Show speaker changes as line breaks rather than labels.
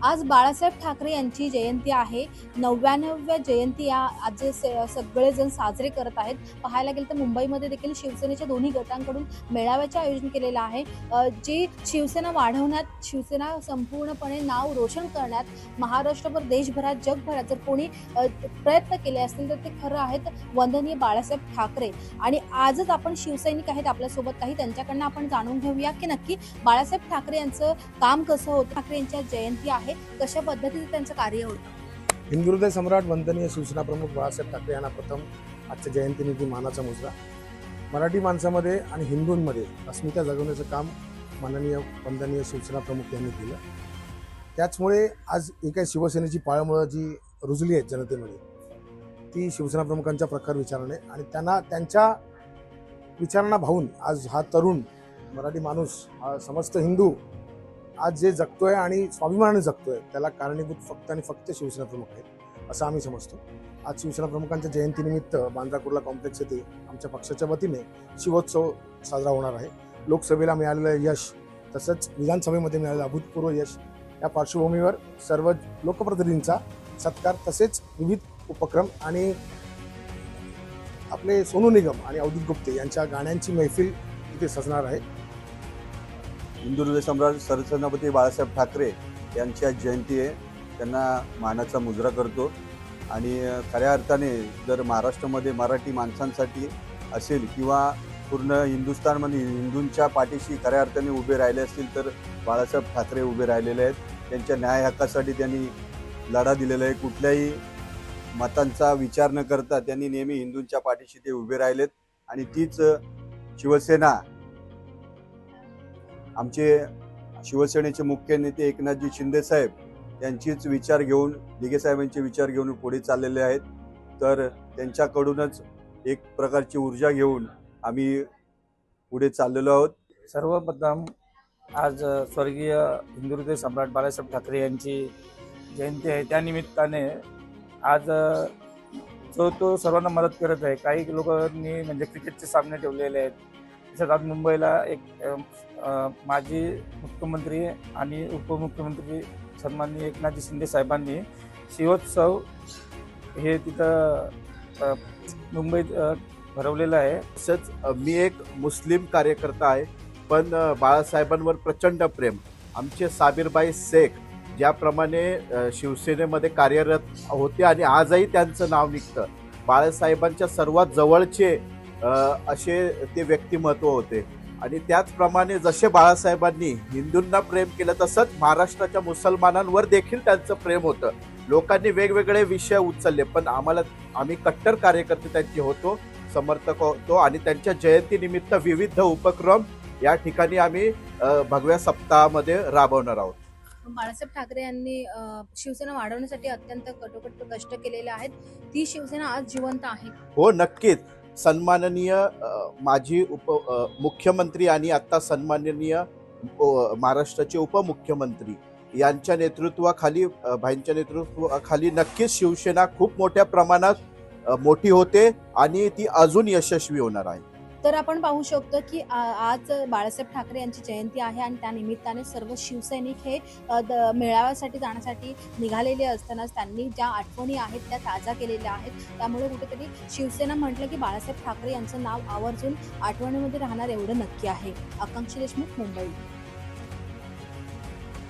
आज बाळासाहेब ठाकरे यांची जयंती आहे. 99व्या जयंती आज जे सगळेजण साजरे करत आहेत. पाहायला गेलं तर मुंबईमध्ये देखील शिवसेनेच्या दोन्ही गटांकडून मेळाव्याचे आयोजन केलेलं आहे. जी शिवसेना वाढवण्यात, शिवसेना संपूर्णपणे नाव रोशन करण्यात महाराष्ट्रभर, देशभरात, जगभरात जर कोणी प्रयत्न केले असतील तर ते खरं आहेत वंदनीय बाळासाहेब ठाकरे. आणि आजच आपण शिवसैनिक आहेत आपल्यासोबत काही, त्यांच्याकडनं आपण जाणून घेऊया की नक्की बाळासाहेब ठाकरे यांचं काम कसं होतं, ठाकरे यांच्या जयंती आहे, कशा पद्धतीने त्यांचं कार्य होतं.
हिंदू हृदय सम्राट वंदनीय शिवसेना प्रमुख बाळासाहेब ठाकरे यांना प्रथम आजच्या जयंतीनिमित्त मानाचा मुजरा. मराठी माणसामध्ये आणि हिंदूंमध्ये अस्मिता जगवण्याचं काम माननीय वंदनीय शिवसेना प्रमुख यांनी केलं. त्याचमुळे आज एका शिवसेनेची पाळंमुळं जी रुजली आहेत जनतेमध्ये, ती शिवसेना प्रमुखांच्या प्रखर विचाराने आणि त्यांच्या विचारांना भावून आज हा तरुण मराठी माणूस, हा समस्त हिंदू आज जे जगतोय आणि स्वाभिमानाने जगतोय, त्याला कारणीभूत फक्त आणि फक्त शिवसेना प्रमुख आहेत असं आम्ही समजतो. आज शिवसेना प्रमुखांच्या जयंतीनिमित्त बांद्रा कुर्ला कॉम्प्लेक्स येथे आमच्या पक्षाच्या वतीने शिवोत्सव साजरा होणार आहे. लोकसभेला मिळालेलं यश तसंच विधानसभेमध्ये मिळालेलं अभूतपूर्व यश या पार्श्वभूमीवर सर्व लोकप्रतिनिधींचा सत्कार तसेच विविध उपक्रम आणि आपले सोनू निगम आणि अवधूत गुप्ते यांच्या गाण्यांची मैफिल इथे सजणार आहे.
हिंदू हृदय सम्राट सरसेनापती बाळासाहेब ठाकरे यांची आज जयंती आहे. त्यांना मानाचा मुजरा करतो आणि खऱ्या अर्थाने जर महाराष्ट्रामध्ये मराठी माणसांसाठी असेल किंवा पूर्ण हिंदुस्थानमध्ये हिंदूंच्या पाठीशी खऱ्या अर्थाने उभे राहिले असतील तर बाळासाहेब ठाकरे उभे राहिलेले आहेत. त्यांच्या न्याय हक्कासाठी त्यांनी लढा दिलेला आहे. कुठल्याही मतांचा विचार न करता त्यांनी नेहमी हिंदूंच्या पाठीशी ते उभे राहिलेत आणि तीच शिवसेना, आमचे शिवसेनेचे मुख्य नेते एकनाथजी शिंदे साहेब यांचीच विचार घेऊन, दिघे साहेबांचे विचार घेऊन पुढे चाललेले आहेत. तर त्यांच्याकडूनच एक प्रकारची ऊर्जा घेऊन आम्ही पुढे चाललेलो आहोत.
सर्वप्रथम आज स्वर्गीय हिंदू हृदय सम्राट बाळासाहेब ठाकरे यांची जयंती आहे. त्यानिमित्ताने आज तो सर्वांना मदत करत आहे. काही लोकांनी म्हणजे क्रिकेटचे सामने ठेवलेले आहेत. तसंच आज मुंबईला एक माजी मुख्यमंत्री आणि उपमुख्यमंत्री सन्माननीय एकनाथजी शिंदे साहेबांनी शिवोत्सव हे तिथं मुंबईत भरवलेलं आहे.
तसंच मी एक मुस्लिम कार्यकर्ता आहे, पण बाळासाहेबांवर प्रचंड प्रेम. आमचे साबीरबाई शेख ज्याप्रमाणे शिवसेनेमध्ये कार्यरत होते आणि आजही त्यांचं नाव निघतं, बाळासाहेबांच्या सर्वात जवळचे असे ते व्यक्तिमत्व होते. आणि त्याचप्रमाणे जसे बाळासाहेबांनी हिंदूंना प्रेम केलं तसंच महाराष्ट्राच्या मुसलमानांवर देखील त्यांचं प्रेम होतं. लोकांनी वेगवेगळे विषय उचलले, पण आम्ही कट्टर कार्यकर्ते त्यांचे होतो, समर्थक होतो आणि त्यांच्या जयंतीनिमित्त विविध उपक्रम या ठिकाणी आम्ही भगव्या सप्ताहामध्ये राबवणार आहोत.
बाळासाहेब ठाकरे यांनी शिवसेना वाढवण्यासाठी अत्यंत कठोर कष्ट केलेले आहेत. ती शिवसेना आज जिवंत आहे.
हो, नक्कीच. सन्माननीय माजी मुख्यमंत्री आणि आता सन्माननीय महाराष्ट्राचे उपमुख्यमंत्री यांच्या नेतृत्वाखाली, भाईंच्या नेतृत्वाखाली नक्कीच शिवसेना खूप मोठ्या प्रमाणात मोठी होते आणि ती अजून यशस्वी होणार आहे.
तर आपण पाहू शकतो की आज बाळासाहेब ठाकरे यांची जयंती आहे आणि त्या निमित्ताने सर्व शिवसैनिक हे मेळाव्यासाठी जाण्यासाठी निघालेले असतानाच त्यांनी ज्या आठवणी आहेत त्या ताज्या केलेल्या आहेत. त्यामुळे कुठेतरी शिवसेना म्हटलं की बाळासाहेब ठाकरे यांचं नाव आवर्जून आठवणीमध्ये राहणार एवढं नक्की आहे. आकांक्षी देशमुख, मुंबई.